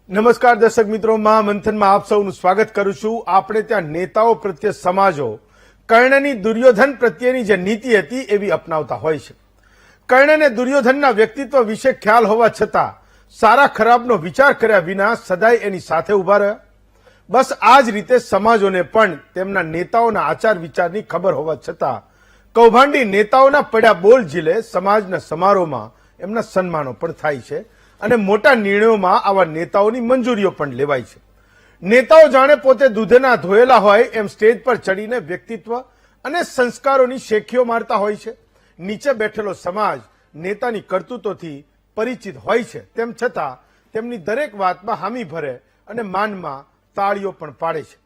નમસ્કાર દર્શક મિત્રો, મહામંથનમાં આપ સૌનું સ્વાગત કરું છું. આપણે ત્યાં નેતાઓ પ્રત્યે સમાજો કર્ણની દુર્યોધન પ્રત્યેની જે નીતિ હતી એવી અપનાવતા હોય છે. કર્ણને દુર્યોધનના વ્યક્તિત્વ વિશે ખ્યાલ હોવા છતાં સારા ખરાબનો વિચાર કર્યા વિના સદાય એની સાથે ઉભા રહ્યા. બસ આ જ રીતે સમાજોને પણ તેમના નેતાઓના આચાર વિચારની ખબર હોવા છતાં કૌભાંડી નેતાઓના પડ્યા બોલ ઝીલે સમાજના સમારોહમાં એમના સન્માનો પણ થાય છે અને મોટા નિર્ણયોમાં આવા નેતાઓની મંજૂરીઓ પણ લેવાય છે. નેતાઓ જાણે પોતે દૂધના ધોયેલા હોય એમ સ્ટેજ પર ચડીને વ્યક્તિત્વ અને સંસ્કારોની શેખીઓ મારતા હોય છે. નીચે બેઠેલો સમાજ નેતાની કરતૂતોથી પરિચિત હોય છે, તેમ છતાં તેમની દરેક વાતમાં હામી ભરે અને માનમાં તાળીઓ પણ પાડે છે.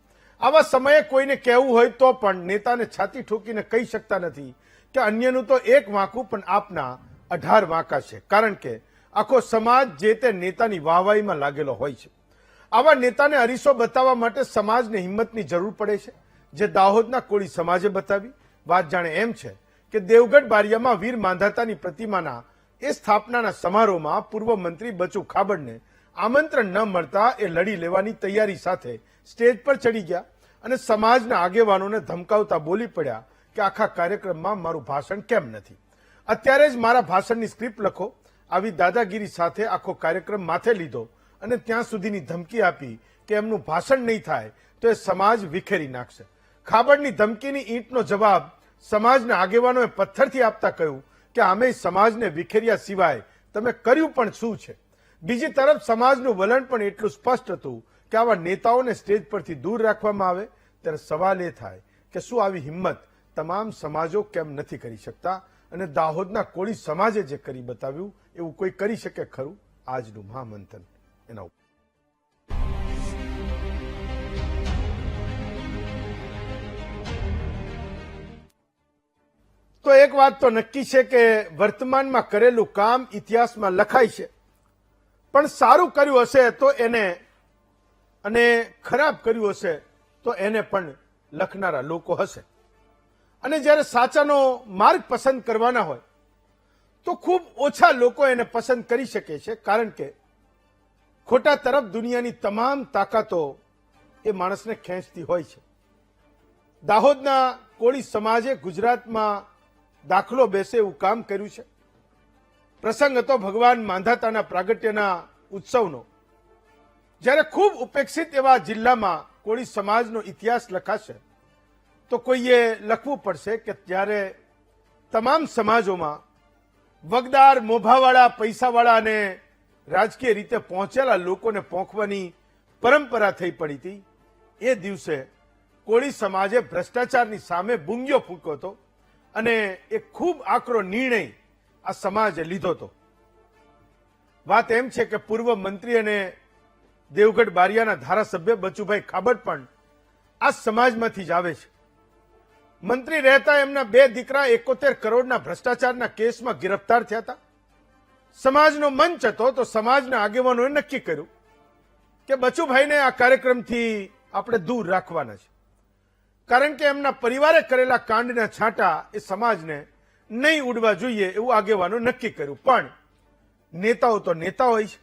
આવા સમયે કોઈને કહેવું હોય તો પણ નેતાને છાતી ઠોકીને કહી શકતા નથી કે અન્યનું તો એક વાંકું પણ આપના 18 વાંકા છે, કારણ કે આખો સમાજ જે તે નેતાની વાહવાહીમાં લાગેલો હોય છે. આવા નેતાને અરીસો બતાવવા માટે સમાજને હિંમતની જરૂર પડે છે, જે દાહોદના કોળી સમાજે બતાવી. વાત જાણે એમ છે કે દેવગઢ બારિયામાં વીર માંધાતાની પ્રતિમાના એ સ્થાપનાના સમારોહમાં પૂર્વ મંત્રી બચુ ખાબડને આમંત્રણ ન મળતા એ લડી લેવાની તૈયારી સાથે સ્ટેજ પર ચડી ગયા અને સમાજના આગેવાનોને ધમકાવતા બોલી પડ્યા કે આખા કાર્યક્રમમાં મારું ભાષણ કેમ નથી, અત્યારે જ મારા ભાષણની સ્ક્રિપ્ટ લખો. આવી દાદાગીરી સાથે આખો કાર્યક્રમ માથે લીધો અને ત્યાં સુધીની ધમકી આપી કે એમનું ભાષણ નહીં થાય તો એ સમાજ વિખેરી નાખશે. ખાબડની ધમકીની ઈંટનો જવાબ સમાજના આગેવાનોએ પથ્થરથી આપતા કહ્યું કે આમે સમાજને વિખેર્યા સિવાય તમે કર્યું પણ શું છે. બીજી તરફ સમાજનું વલણ પણ એટલું સ્પષ્ટ હતું કે આવા નેતાઓને સ્ટેજ પરથી દૂર રાખવામાં આવે. ત્યારે સવાલ એ થાય કે શું આવી હિંમત તમામ સમાજો કેમ નથી કરી શકતા, અને દાહોદના કોળી સમાજે જે કરી બતાવ્યું એવું કોઈ કરી શકે ખરું? આજનું મહામંથન એના ઉપર. તો એક વાત તો નક્કી છે કે વર્તમાનમાં કરેલું કામ ઇતિહાસમાં લખાય છે, પણ સારું કર્યું હશે તો એને અને ખરાબ કર્યું હશે તો એને પણ લખનારા લોકો હશે. અને જ્યારે સાચાનો માર્ગ પસંદ કરવાના હોય તો ખૂબ ઓછા લોકો એને પસંદ કરી શકે છે, કારણ કે ખોટા તરફ દુનિયાની તમામ તાકાતો એ માણસને ખેંચતી હોય છે. દાહોદના કોળી સમાજે ગુજરાતમાં દાખલો બેસે એવું કામ કર્યું છે. પ્રસંગ હતો ભગવાન માંધાતાના પ્રાગટ્યના ઉત્સવનો. જ્યારે ખૂબ ઉપેક્ષિત એવા જિલ્લામાં કોળી સમાજનો ઇતિહાસ લખાશે તો કોઈએ લખવું પડશે કે જ્યારે તમામ સમાજોમાં વગદાર, મોભાવાળા, પૈસાવાળા અને રાજકીય રીતે પહોંચેલા લોકોને પોંખવાની પરંપરા થઈ પડી હતી. એ દિવસે કોળી સમાજે ભ્રષ્ટાચારની સામે બુંગીઓ ફૂંક્યો હતો અને એક ખૂબ આકરો નિર્ણય આ સમાજે લીધો હતો. વાત એમ છે કે પૂર્વ મંત્રી અને દેવગઢ બારિયાના ધારાસભ્ય બચુભાઈ ખાબડ પણ આ સમાજમાંથી જ આવે છે. મંત્રી રહેતા એમના 2 દીકરા 71 કરોડના ભ્રષ્ટાચારના કેસમાં ગિરફતાર થયા હતા. સમાજનો મંચ હતો તો સમાજના આગેવાનોએ નક્કી કર્યું કે બચુભાઈને આ કાર્યક્રમથી આપણે દૂર રાખવાના છે, કારણ કે એમના પરિવારે કરેલા કાંડના છાંટા એ સમાજને નહીં ઉડવા જોઈએ એવું આગેવાનો નક્કી કર્યું. પણ નેતાઓ તો નેતા હોય છે.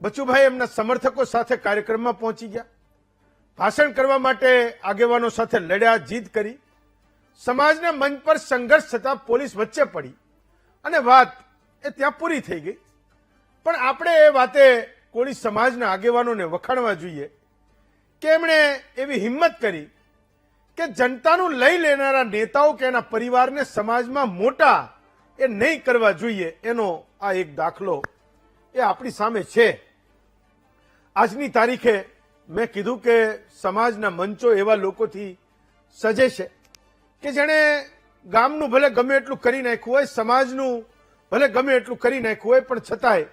બચુભાઈ એમના સમર્થકો સાથે કાર્યક્રમમાં પહોંચી ગયા. ભાષણ કરવા માટે આગેવાનો સાથે લડ્યા, જીદ કરી. સમાજના મંચ પર સંઘર્ષ થતા પોલીસ વચ્ચે પડી અને વાત એ ત્યાં પૂરી થઈ ગઈ. પણ આપણે એ વાતે કોળી સમાજના આગેવાનોને વખાણવા જોઈએ કે એમણે એવી હિંમત કરી કે જનતાનું લઈ લેનારા નેતાઓ કે એના પરિવારને સમાજમાં મોટા એ નહીં કરવા જોઈએ. એનો આ એક દાખલો એ આપણી સામે છે. આજની તારીખે મેં કીધું કે સમાજના મંચો એવા લોકોથી સજે છે કે જેણે ગામનું ભલે ગમે એટલું કરી નાખ્યું હોય, સમાજનું ભલે ગમે એટલું કરી નાખ્યું હોય, પણ છતાંય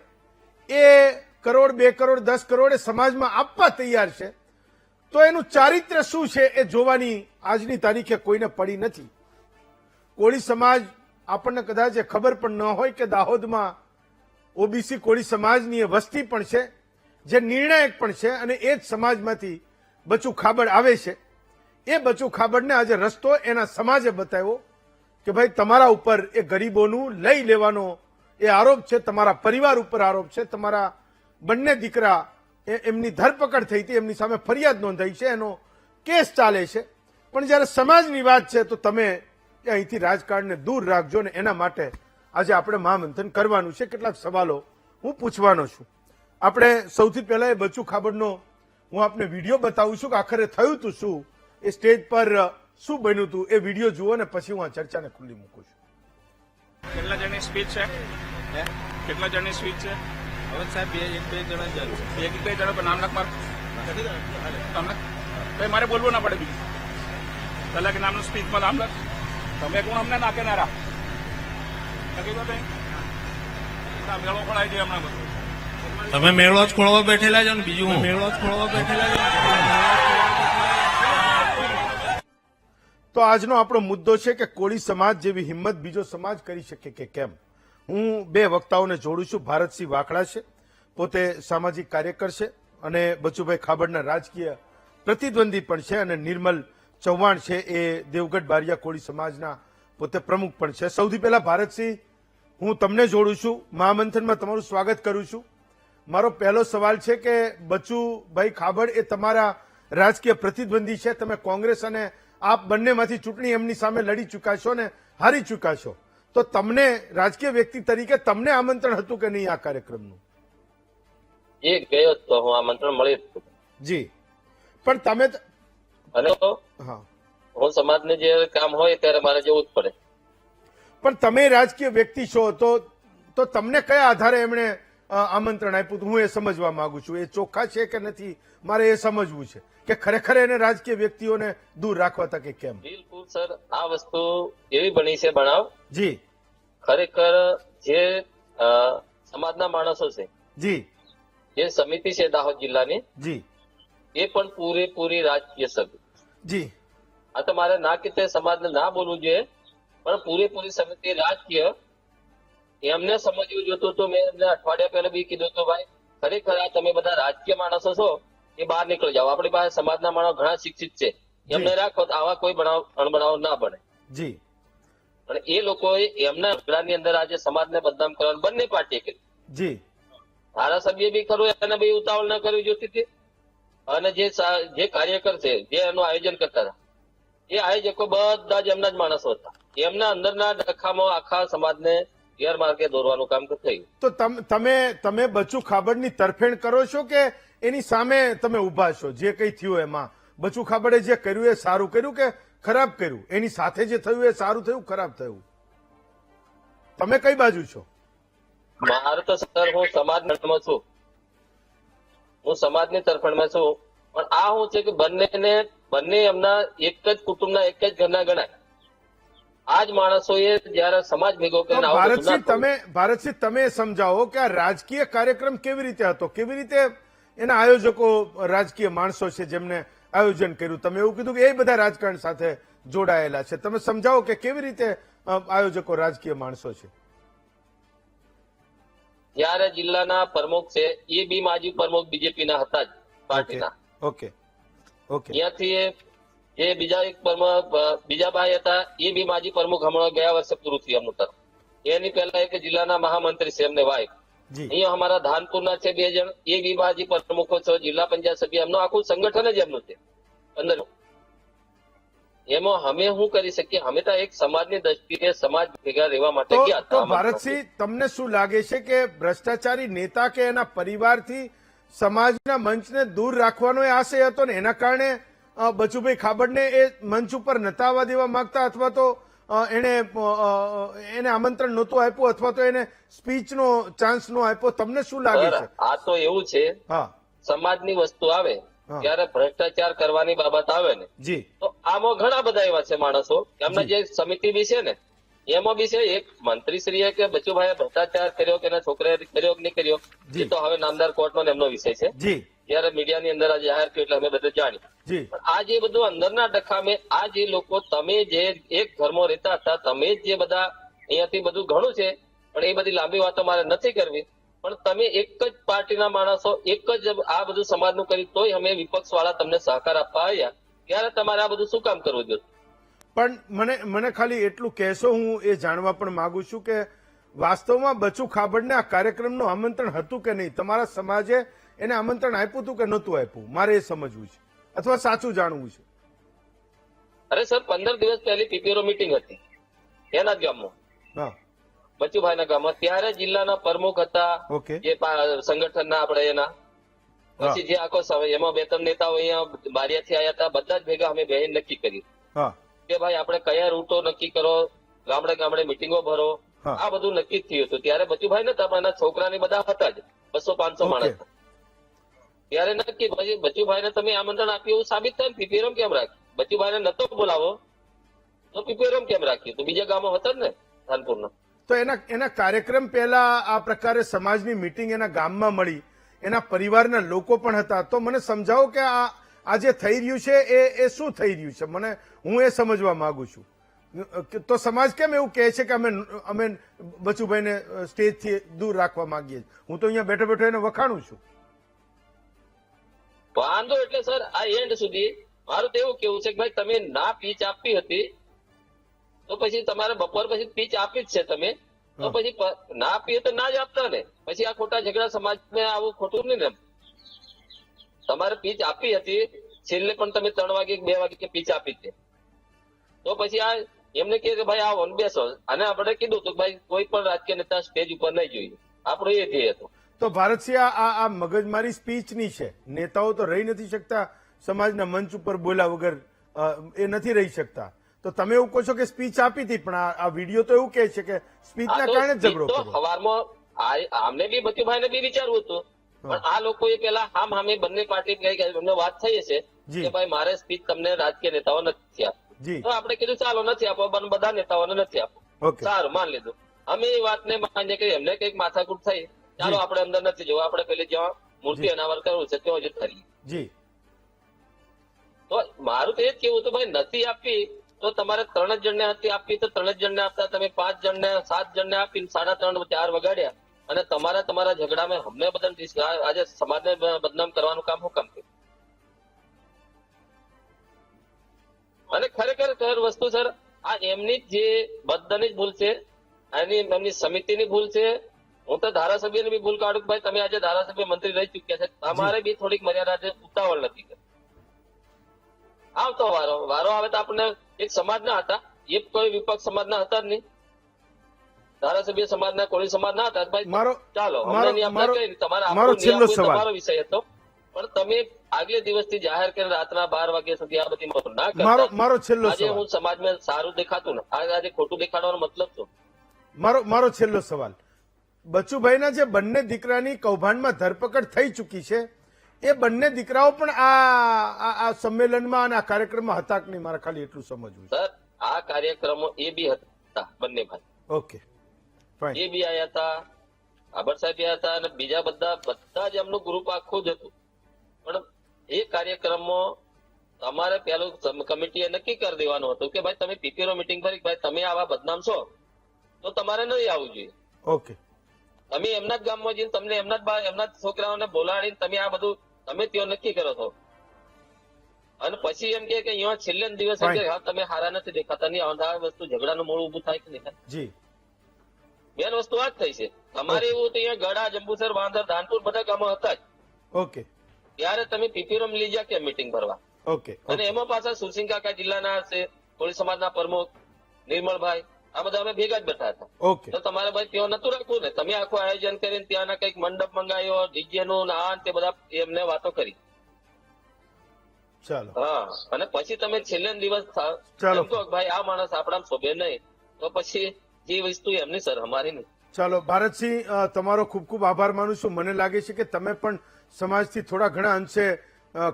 એ કરોડ, 2 કરોડ, 10 કરોડ એ સમાજમાં આપવા તૈયાર છે. તો એનું ચારિત્ર્ય શું છે એ જોવાની આજની તારીખે કોઈને પડી નથી. કોળી સમાજ આપણને કદાચ એ ખબર પણ ન હોય કે દાહોદમાં ઓબીસી કોળી સમાજની એ વસ્તી પણ છે, જે નિર્ણાયક પણ છે, અને એ જ સમાજમાંથી બચુ ખાબડ આવે છે. એ બચુ ખાબડને આજે રસ્તો એના સમાજે બતાવ્યો કે ભાઈ તમારા ઉપર એ ગરીબોનું લઈ લેવાનો એ આરોપ છે, તમારા પરિવાર ઉપર આરોપ છે, તમારા બંને દીકરા એમની ધરપકડ થઈ હતી, એમની સામે ફરિયાદ નોંધાઈ છે, એનો કેસ ચાલે છે. પણ જ્યારે સમાજની વાત છે તો તમે અહીંથી રાજકારણને દૂર રાખજો ને એના માટે આજે આપણે મહામંથન કરવાનું છે. કેટલાક સવાલો હું પૂછવાનો છું. આપણે સૌથી પહેલા એ બચુ ખાબડનો હું આપને વિડીયો બતાવું છું કે આખરે થયું હતું શું, એ સ્ટેજ પર શું બન્યું હતું, એ વિડીયો જુઓ ને પછી હું આ ચર્ચાને ખુલ્લી મૂકું છું. કેટલા જણની સ્પીચ છે? કેટલા જણની સ્પીચ છે? હવે સાહેબ બે જણા જ છે. એક બે જણા પર નામ લખ માર. નામ લખ. ભાઈ મારે બોલવું ના પડે બીજું. પહેલા કે નામનું સ્પીચમાં નામ લખ. તમે કોણ અમને નાખે નારા? લખી દો ભાઈ. મેળો ખોલાઈ દે હમણાં બધું. તમે મેળો જ ખોળવા બેઠેલા છો ને બીજું મેળો જ ખોળવા બેઠેલા છો. તો આજનો આપણો મુદ્દો છે કે કોળી સમાજ જેવી હિંમત બીજો સમાજ કરી શકે કે કેમ. હું બે વક્તાઓને જોડું છું. ભારતસિંહ વાકડા છે, પોતે સામાજિક કાર્યકર છે અને બચુભાઈ ખાબડના રાજકીય પ્રતિદ્વંદી પણ છે, અને નિર્મલ ચૌહાણ છે, એ દેવગઢ બારિયા કોળી સમાજના પોતે પ્રમુખ પણ છે. સૌથી પહેલા ભારતસિંહ, હું તમને જોડું છું, મહામંથનમાં તમારું સ્વાગત કરું છું. મારો પહેલો સવાલ છે કે બચુભાઈ ખાબડ એ તમારા રાજકીય પ્રતિદ્વંદી છે. તમે કોંગ્રેસ અને આપ બંનેમાંથી ચૂંટણી એમની સામે લડી ચૂક્યા છો ને હારી ચૂક્યા છો. તો તમને રાજકીય વ્યક્તિ તરીકે તમને આમંત્રણ હતું કે નહીં આ કાર્યક્રમનું? એ ગયો તો હું આમંત્રણ મળી હતું. જી, પણ તમે અને હા, હું સમાજને જે કામ હોય ત્યારે મારે જવું જ પડે. પણ તમે રાજકીય વ્યક્તિ છો તો તમને કયા આધારે એમણે આમંત્રણ આપ્યું હતું? હું એ સમજવા માંગુ છું. એ ચોખ્ખા છે કે નથી, મારે એ સમજવું છે કે ખરેખર એને રાજકીય વ્યક્તિઓને દૂર રાખવા હતા કે કેમ? બિલકુલ સર, આ વસ્તુ એવી બની છે બનાવ. જી ખરેખર જે સમાજના માણસો છે, જી જે સમિતિ છે દાહોદ જિલ્લાની, જી એ પણ પૂરેપૂરી રાજકીય સભ્ય. જી આ તો મારે ના કે તે સમાજને ના બોલવું જોઈએ, પણ પૂરેપૂરી સમિતિ રાજકીય. એમને સમજવું જોતું હતું. મેં એમને અઠવાડિયા પહેલા બી કીધું હતું, ભાઈ ખરેખર આ તમે બધા રાજકીય માણસો છો, એ બહાર નીકળી જાઓ. આપણી પાસે સમાજના માણસો ઘણા શિક્ષિત છે, એમને રાખો તો આવા કોઈ અણબનાવ ના બને. જી અને એ લોકોએ એમના ઝઘડાની અંદર આજે સમાજને બદનામ કરવાનું બંને પાર્ટીએ કર્યું. જી ધારાસભ્ય બી ખરું, એને બી ઉતાવળ ન કરવી જોતી હતી. અને જે કાર્યકર છે, જે એનું આયોજન કરતા હતા, એ આયોજકો બધા જ એમના જ માણસો હતા. એમના અંદરના ડખામાં આખા સમાજને ગેરમાર્ગે દોરવાનું કામ થયું. તો તમે બચુ ખાબડની તરફેણ કરો છો કે એની સામે તમે ઉભા છો? જે કંઈ થયું એમાં બચુ ખાબડે જે કર્યું એ સારું કર્યું કે ખરાબ કર્યું? એની સાથે જે થયું એ સારું થયું ખરાબ થયું? તમે કઈ બાજુ છો? મારે તો સર, હું સમાજમાં છું, હું સમાજની તરફેણમાં છું. પણ આ શું છે કે બંને એમના એક જ કુટુંબના એક જ ઘરના ગણાય. આ જ માણસોએ જયારે સમાજ ભેગો કરીને આવું બધું ના થયું. ભારતસિંહ, તમે સમજાવો કે આ રાજકીય કાર્યક્રમ કેવી રીતે હતો, કેવી રીતે એના આયોજકો રાજકીય માણસો છે જેમને આયોજન કર્યું? તમે એવું કીધું કે એ બધા રાજકારણ સાથે જોડાયેલા છે. તમે સમજાવો કે કેવી રીતે આયોજકો રાજકીય માણસો છે? જયારે જિલ્લાના પ્રમુખ છે, એ બી માજી પ્રમુખ બીજેપી ના હતા જ પાર્ટીના. Okay okay. ત્યાંથી જે બીજા એક બીજા ભાઈ હતા, એ બી માજી પ્રમુખ હમણાં ગયા વર્ષે પૂરું થયું એમનું ટર્મ. એની પહેલા એક જિલ્લાના મહામંત્રી છે, એમને વાઇફ. અહીંયા અમારા ધાનપુરના છે 2 જણ, એ બી માજી પ્રમુખો છે, જિલ્લા પંચાયત સભ્ય. એમનું આખું સંગઠન જ એમનું છે અંદર. એમાં અમે શું કરી શકીએ? અમે તો એક સમાજની દ્રષ્ટિએ સમાજ ભેગા રહેવા માટે ગયા હતા. તો ભારતસિંહ, તમને શું લાગે છે કે ભ્રષ્ટાચારી નેતા કે એના પરિવારથી સમાજના મંચને દૂર રાખવાનો એ આશય હતો ને એના કારણે બચુભાઈ ખાબડને એ મંચ ઉપર નતા આવવા દેવા માંગતા, અથવા તો એને આમંત્રણ નહોતું આપ્યું, અથવા તો એને સ્પીચનો ચાન્સ નો આપ્યો? તમને શું લાગે છે? આ તો એવું છે, હા, સમાજની વસ્તુ આવે ત્યારે ભ્રષ્ટાચાર કરવાની બાબત આવે ને, જી, તો આમાં ઘણા બધા એવા છે માણસો. એમના જે સમિતિ બી છે ને, એમાં બી છે એક મંત્રીશ્રીએ કે બચુભાઈએ ભ્રષ્ટાચાર કર્યો કે એના છોકરાએ કર્યો કે નહીં કર્યો, એ તો હવે નામદાર કોર્ટનો એમનો વિષય છે. જી, જયારે મીડિયાની અંદર આ જાહેર કર્યું એટલે અમે બધું જાણ્યું. જી, પણ આ જે બધું અંદરના ડખામે આ જે લોકો, તમે જે એક ઘરમાં રહેતા હતા, તમે જે બધા અહીંયાથી બધું ઘણું છે, પણ એ બધી લાંબી વાતો મારે નથી કરવી. પણ તમે એક જ પાર્ટીના માણસો, એક જ આ બધું સમાજનું કરી, તોય અમે વિપક્ષ વાળા તમને સહકાર આપવા આવ્યા, ત્યારે તમારે આ બધું શું કામ કરવું જોઈએ? પણ મને ખાલી એટલું કહેશો, હું એ જાણવા પણ માંગુ છું કે વાસ્તવમાં બચુ ખાબડને આ કાર્યક્રમનું આમંત્રણ હતું કે નહીં? તમારા સમાજે એને આમંત્રણ આપ્યું હતું કે નહોતું આપ્યું? મારે એ સમજવું છે અથવા સાચું જાણવું છે. અરે સર 15 દિવસ પહેલી પીપીઓ મીટિંગ હતી એના જ ગામમાં, હા, બચુભાઈના ગામમાં. ત્યારે જિલ્લાના પ્રમુખ હતા, ઓકે, જે સંગઠનના આપણે એના, પછી જે આખો સમય એમાં 2-3 નેતાઓ અહીંયા બારિયાથી આવ્યા હતા. બધા જ ભેગા અમે બહેન નક્કી કર્યું હા, કે ભાઈ આપણે કયા રૂટો નક્કી કરો, ગામડે ગામડે મિટિંગો ભરો. હા. આ બધું નક્કી જ થયું હતું. ત્યારે બચુભાઈ નતા, પણ એના છોકરાની બધા હતા જ, 200-500 માણસ. ત્યારે નક્કી પછી બચુભાઈને તમે આમંત્રણ આપ્યું એવું સાબિત થાય ને. પીપીએમ કેમ રાખ્યું? બચુભાઈને નતો બોલાવો તો પીપીએમ કેમ રાખ્યું? તો બીજા ગામો હતા જ ને ધાનપુરના. તો એના કાર્યક્રમ પહેલા આ પ્રકારે સમાજની મીટિંગ એના ગામમાં મળી, એના પરિવારના લોકો પણ હતા. તો મને સમજાવો કે આ જે થઈ રહ્યું છે એ શું થઈ રહ્યું છે? હું એ સમજવા માંગુ છું. તો સમાજ કેમ એવું કહે છે કે અમે બચુભાઈને સ્ટેજથી દૂર રાખવા માંગીએ છીએ? હું તો અહીંયા બેઠો બેઠો એને વખાણું છું. વાંધો એટલે સર આ એન્ડ સુધી મારું તો એવું કેવું છે કે ભાઈ તમે ના પીચ આપી હતી તો પછી તમારે બપોર પછી પીચ આપી જ છે તમે, તો પછી ના આપીએ તો ના જ આપતા ને. પછી આ ખોટા ઝઘડા સમાજમાં આવું ખોટું નહીં ને. તમારે પીચ આપી હતી, છેલ્લે પણ તમે 3 વાગે 2 વાગે પીચ આપી છે, તો પછી આ એમને કહે કે ભાઈ આ વન બેસો. અને આપણે કીધું તો ભાઈ કોઈ પણ રાજકીય નેતા સ્ટેજ ઉપર નહીં જોઈએ, આપણો એ ધ્યેય હતો. તો ભારતસિંહ આ મગજમારી સ્પીચની છે. નેતાઓ તો રહી નથી શકતા સમાજના મંચ ઉપર બોલ્યા વગર, એ નથી રહી શકતા. તો તમે એવું કહો છો કે સ્પીચ આપી હતી, પણ આ વિડીયો તો એવું કહે છે કે સ્પીચના કારણે ઝઘડો કર્યો. સવારમાં આમને બી બચુભાઈને બી વિચારવું હતું, પણ આ લોકોએ પેલા હામે બંને પાર્ટી અમને વાત થઈ છે કે ભાઈ મારે સ્પીચ તમને રાજકીય નેતાઓ નથી આપી. તો આપણે કીધું ચાલો નથી આપો, પણ બધા નેતાઓને નથી આપો. સારું, માન લીધું. અમે એ વાતને માન્ય કરી. એમને કઈક માથાકૂટ થઈ, ચાલો આપણે અંદર નથી જવું, આપણે પેલી જ્યાં મૂર્તિ અનાવર કરવું છે ત્યાં જ કરીએ. તો મારું તો એ જ કેવું હતું, ભાઈ નથી આપી તો તમારે 3 જણને હતી આપી તો 3 જણને આપતા. તમે 5 જણને 7 જણને આપીને 3:30-4 વગાડ્યા અને તમારા ઝઘડામાં અમને બધા આજે સમાજને બદનામ કરવાનું કામ હું કામ કર્યું? અને ખરેખર વસ્તુ સર આ એમની જે બધાની જ ભૂલ છે, એમની સમિતિની ભૂલ છે. હું તો ધારાસભ્યની બી ભૂલ કાઢું. ભાઈ તમે આજે ધારાસભ્ય મંત્રી રહી ચુક્યા છે, અમારે બી થોડીક મર્યાદા ઉતાવળ નથી કરી. આવતો વારો આવે તો આપણને એક સમાજના હતા, એ કોઈ વિપક્ષ સમાજના હતા જ નહીં, ધારાસભ્ય સમાજના કોળી સમાજના હતા. ભાઈ ચાલો તમારો વિષય હતો, પણ તમે આગલે દિવસથી જાહેર કરીને રાતના 12 વાગ્યા સુધી આ બધી ના કરતા. આજે હું સમાજમાં સારું દેખાતું ને આજે ખોટું દેખાડવાનો મતલબ શું? મારો છેલ્લો સવાલ, બચુભાઈના જે બંને દીકરાની કૌભાંડમાં ધરપકડ થઈ ચૂકી છે, એ બંને દીકરાઓ પણ આ સંમેલનમાં અને આ કાર્યક્રમમાં હતા કે નહીં? મારે ખાલી એટલું સમજવું. સર આ કાર્યક્રમો એ બી હતા, બંને ભાઈ. Okay, fine. એ બી આયા હતા, આબર સાહેબ હતા, અને બીજા બધા જ એમનું ગ્રુપ આખું જ હતું. પણ એ કાર્યક્રમમાં અમારે પેલું કમિટીએ નક્કી કરી દેવાનું હતું કે ભાઈ તમે પીપીઓ મીટિંગ કરી, ભાઈ તમે આવા બદનામ છો તો તમારે નહીં આવવું જોઈએ. ઓકે, તમે એમના જ ગામમાં જઈને તમને એમના જ છોકરાઓને બોલાડીને તમે આ બધું તમે ત્યાં નક્કી કરો છો. અને પછી એમ કે અહીંયા છેલ્લે દિવસ તમે હારા નથી દેખાતા, નહીં આ વસ્તુ ઝઘડાનું મૂળ ઉભું થાય કે નહીં થાય? જી, બેન વસ્તુ આ જ થઈ છે. તમારે એવું હતું અહીંયા ગડા, જંબુસર, વાંદર, ધાનપુર બધા ગામો હતા જ. ઓકે, ત્યારે તમે પીપીએમ લઈ ગયા કે મીટિંગ ભરવા? ઓકે. અને એમાં પાછા સુરસિંહ કાકા જિલ્લાના છે, કોળી સમાજના પ્રમુખ નિર્મળભાઈ, આ બધા અમે ભેગા જ બેઠા હતા. ઓકે, તો તમારે ભાઈ ત્યાં નતું રાખવું ને? તમે આખું આયોજન કરીને ત્યાંના કઈક મંડપ મંગાવ્યો, ડીજે નું આ તે બધા એમને વાતો કરી. ચાલો, હા, અને પછી તમે છેલ્લે દિવસ ભાઈ આ માણસ આપણા શોભે નહીં, તો પછી જે વસ્તુ એમની સર અમારી નહીં. ચાલો ભારતસિંહ, તમારો ખૂબ ખૂબ આભાર માનું છું. મને લાગે છે કે તમે પણ સમાજથી થોડા ઘણા અંશે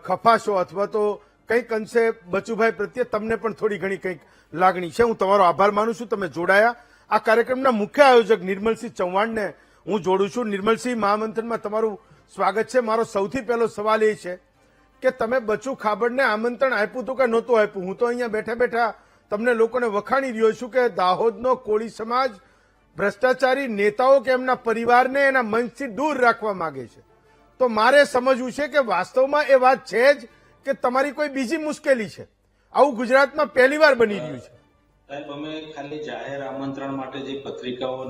ખફાશો, અથવા તો કંઈક અંશે બચુભાઈ પ્રત્યે તમને પણ થોડી ઘણી કંઈક લાગણી છે. હું તમારો આભાર માનું છું, તમે જોડાયા. આ કાર્યક્રમના મુખ્ય આયોજક નિર્મલસિંહ ચૌહાણને હું જોડું છું. નિર્મલસિંહ, મહામંથનમાં તમારું સ્વાગત છે. મારો સૌથી પહેલો સવાલ એ છે કે તમે બચુ ખાબડને આમંત્રણ આપ્યું હતું કે નહોતું આપ્યું? હું તો અહીંયા બેઠા બેઠા તમને લોકોને વખાણી રહ્યો છું કે દાહોદનો કોળી સમાજ ભ્રષ્ટાચારી નેતાઓ કે એમના પરિવારને એના મંચથી દૂર રાખવા માંગે છે. તો મારે સમજવું છે કે વાસ્તવમાં એ વાત છે જ કે તમારી કોઈ બીજી મુશ્કેલી છે? આવું ગુજરાતમાં પહેલીવાર બની રહ્યું છે. સાહેબ, અમે ખાલી જાહેર આમંત્રણ માટે જે પત્રિકાઓ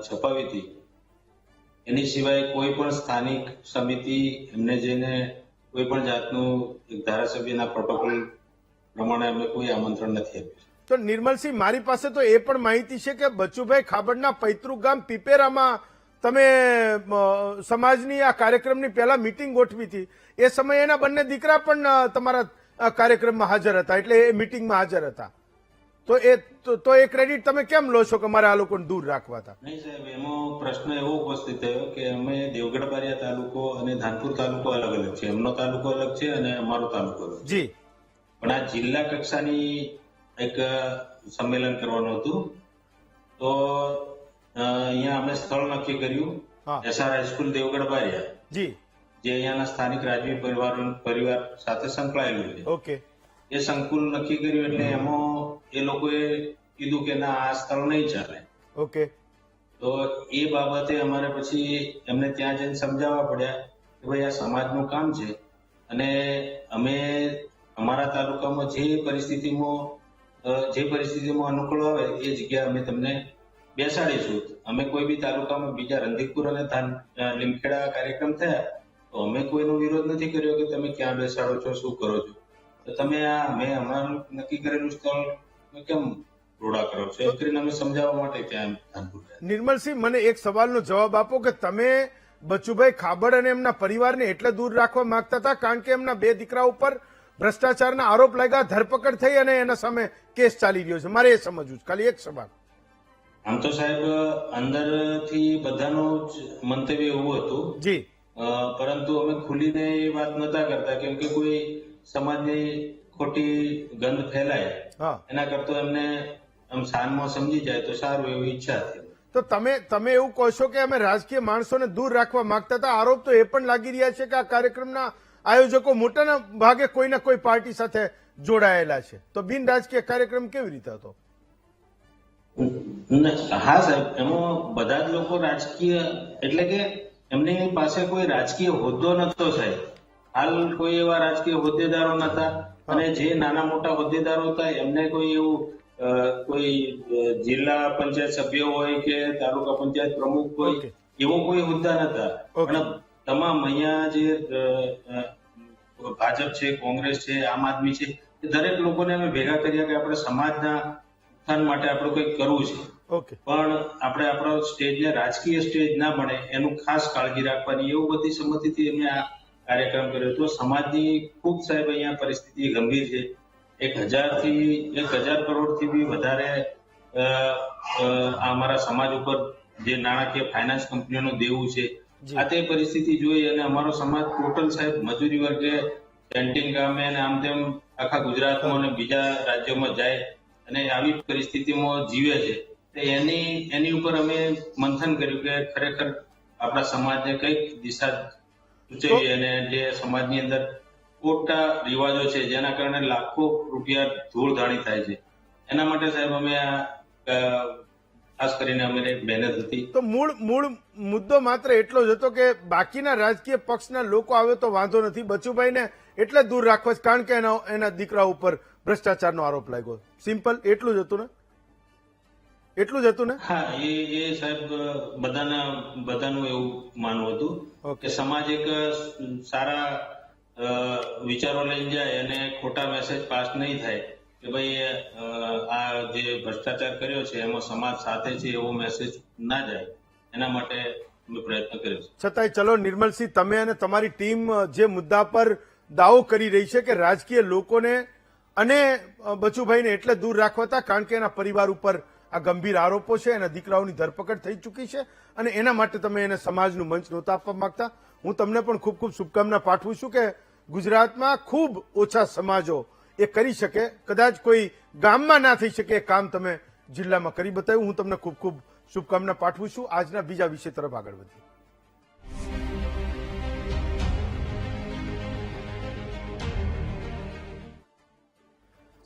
છપાવી હતી એની સિવાય કોઈ પણ સ્થાનિક સમિતિ એમને જઈને કોઈ પણ જાતનું એક ધારાસભ્યના પ્રોટોકોલ પ્રમાણે એમને કોઈ આમંત્રણ નથી આપ્યું. તો નિર્મલસિંહ, મારી પાસે તો એ પણ માહિતી છે કે બચુભાઈ ખાબડના પૈતૃક ગામ પીપેરામાં તમે સમાજની આ કાર્યક્રમની પહેલા મીટિંગ ગોઠવી હતી. એ સમયે એના બંને દીકરા પણ તમારા કાર્યક્રમમાં હાજર હતા, એટલે એ મીટિંગમાં હાજર હતા. તો એ ક્રેડિટ તમે કેમ લો છો કે મારે આ લોકોને દૂર રાખવા હતા? નહીં સાહેબ, એમાં પ્રશ્ન એવો ઉપસ્થિત થયો કે અમે દેવગઢ બારિયા તાલુકો અને ધાનપુર તાલુકો અલગ અલગ છે. એમનો તાલુકો અલગ છે અને અમારો તાલુકો અલગ છે. જી. પણ આ જિલ્લા કક્ષાની એક સંમેલન કરવાનું હતું. તો અહીંયા અમે સ્થળ નક્કી કર્યું, SR હાઈસ્કૂલ દેવગઢ બારિયા, જી, જે અહીંયાના સ્થાનિક રાજવી પરિવાર સાથે સંકળાયેલું છે. ઓકે. એ સંકુલ નક્કી કર્યું એટલે એમાં એ લોકોએ કીધું કે ના, આ સ્થળ નહીં ચાલે. ઓકે. તો એ બાબતે અમારે પછી એમને ત્યાં જઈને સમજાવવા પડ્યા કે ભાઈ આ સમાજનું કામ છે અને અમે અમારા તાલુકામાં જે પરિસ્થિતિમાં અનુકૂળ આવે એ જગ્યા અમે તમને બેસાડીશું. અમે કોઈ બી તાલુકામાં બીજા રંધીકપુર અને લીમખેડા કાર્યક્રમ થયા તો અમે કોઈનો વિરોધ નથી કર્યો કે તમે ક્યાં બેસાડો છો, શું કરો છો. તો તમે અમે અમારું નક્કી કરેલું સ્થળ કેમ રોડા કરો છો, એ કરીને અમે સમજાવવા માટે ત્યાં ધાનપુર. નિર્મલસિંહ, મને એક સવાલનો જવાબ આપો કે તમે બચુભાઈ ખાબડ અને એમના પરિવારને એટલે દૂર રાખવા માંગતા હતા કારણ કે એમના બે દીકરા ઉપર ભ્રષ્ટાચારના આરોપ લાગ્યા, ધરપકડ થઈ અને એના સામે કેસ ચાલી રહ્યો છે. મારે એ સમજવું છે. ખાલી એક સવાલ. આમ તો સાહેબ અંદરથી બધાનું જ મંતવ્ય એવું હતું જી, પરંતુ અમે ખુલીને એ વાત નતા કરતા કેમ કે કોઈ સમાજની ખોટી ગંધ ફેલાય એના કરતા એમને આમ શાનમાં સમજી જાય તો સારું, એવી ઈચ્છા હતી. તો તમે એવું કહો છો કે અમે રાજકીય માણસોને દૂર રાખવા માંગતા હતા. આરોપ તો એ પણ લાગી રહ્યા છે કે આ કાર્યક્રમના આયોજકો મોટાના ભાગે કોઈના કોઈ પાર્ટી સાથે જોડાયેલા છે. તો બિન રાજકીય કાર્યક્રમ કેવી રીતે હતો? હા સાહેબ, એમાં બધા જ લોકો રાજકીય, એટલે કે એમની પાસે કોઈ રાજકીય હોદ્દો નતો સાહેબ. હાલ કોઈ એવા રાજકીય હોદ્દેદારો નતા અને જે નાના મોટા હોદ્દેદારો હતા એમને કોઈ એવું કોઈ જિલ્લા પંચાયત સભ્ય હોય કે તાલુકા પંચાયત પ્રમુખ હોય એવો કોઈ હોદ્દા નતા. પણ તમામ અહીંયા જે ભાજપ છે, કોંગ્રેસ છે, આમ આદમી છે, એ દરેક લોકોને અમે ભેગા કર્યા કે આપણે સમાજના ઉત્થાન માટે આપણે કંઈક કરવું છે. પણ આપણે આપણો સ્ટેજને રાજકીય સ્ટેજ ના બને એનું ખાસ કાળજી રાખવાની, એવું બધી સંમતિથી અમે આ કાર્યક્રમ કર્યો હતો. સમાજની ખૂબ સાહેબ અહીંયા પરિસ્થિતિ ગંભીર છે. 1,000 કરોડથી બી વધારે અમારા સમાજ ઉપર જે નાણાકીય ફાઇનાન્સ કંપનીઓનું દેવું છે. આ તે પરિસ્થિતિ જોઈ અને અમારો સમાજ ટોટલ સાહેબ મજૂરી વર્ગે કેન્ટીન ગામે અને આમ તેમ આખા ગુજરાતમાં અને બીજા રાજ્યોમાં જાય અને આવી પરિસ્થિતિમાં જીવે છે. એની ઉપર અમે મંથન કર્યું કે ખરેખર આપણા સમાજને કઈક દિશા સૂચવી અને જે સમાજની અંદર ખોટા રિવાજો છે જેના કારણે લાખો રૂપિયા ધૂળધાણી થાય છે, એના માટે સાહેબ અમે ખાસ કરીને અમે મહેનત હતી. તો મૂળ મુદ્દો માત્ર એટલો જ હતો કે બાકીના રાજકીય પક્ષના લોકો આવે તો વાંધો નથી, બચુભાઈને એટલે દૂર રાખવા છે કારણ કે એના દીકરા ઉપર ભ્રષ્ટાચારનો આરોપ લાગ્યો. સિમ્પલ એટલું જ હતું ને? એટલું જ હતું ને? હા, એ સાહેબ બધાનું એવું માનવું હતું કે સમાજ એક સારા વિચારો લઈને જાય અને ખોટા મેસેજ પાસ નહીં થાય કે ભાઈ આ જે ભ્રષ્ટાચાર કર્યો છે એમાં સમાજ સાથે છે એવો મેસેજ ના જાય, એના માટે અમે પ્રયત્ન કર્યો છે. છતાંય ચલો નિર્મલસિંહ, તમે અને તમારી ટીમ જે મુદ્દા પર દાવો કરી રહી છે કે રાજકીય લોકોને અને બચુભાઈને એટલે દૂર રાખવા હતા કારણ કે એના પરિવાર ઉપર આ ગંભીર આરોપો છે, એના દીકરાઓની ધરપકડ થઈ ચૂકી છે અને એના માટે તમે એને સમાજનું મંચ નહોતા આપવા માંગતા. હું તમને પણ ખૂબ ખૂબ શુભકામના પાઠવું છું કે ગુજરાતમાં ખૂબ ઓછા સમાજો એ કરી શકે, કદાચ કોઈ ગામમાં ના થઈ શકે એ કામ તમે જિલ્લામાં કરી બતાવ્યું. હું તમને ખૂબ ખૂબ શુભકામના પાઠવું છું. આજના બીજા વિષય તરફ આગળ વધીએ.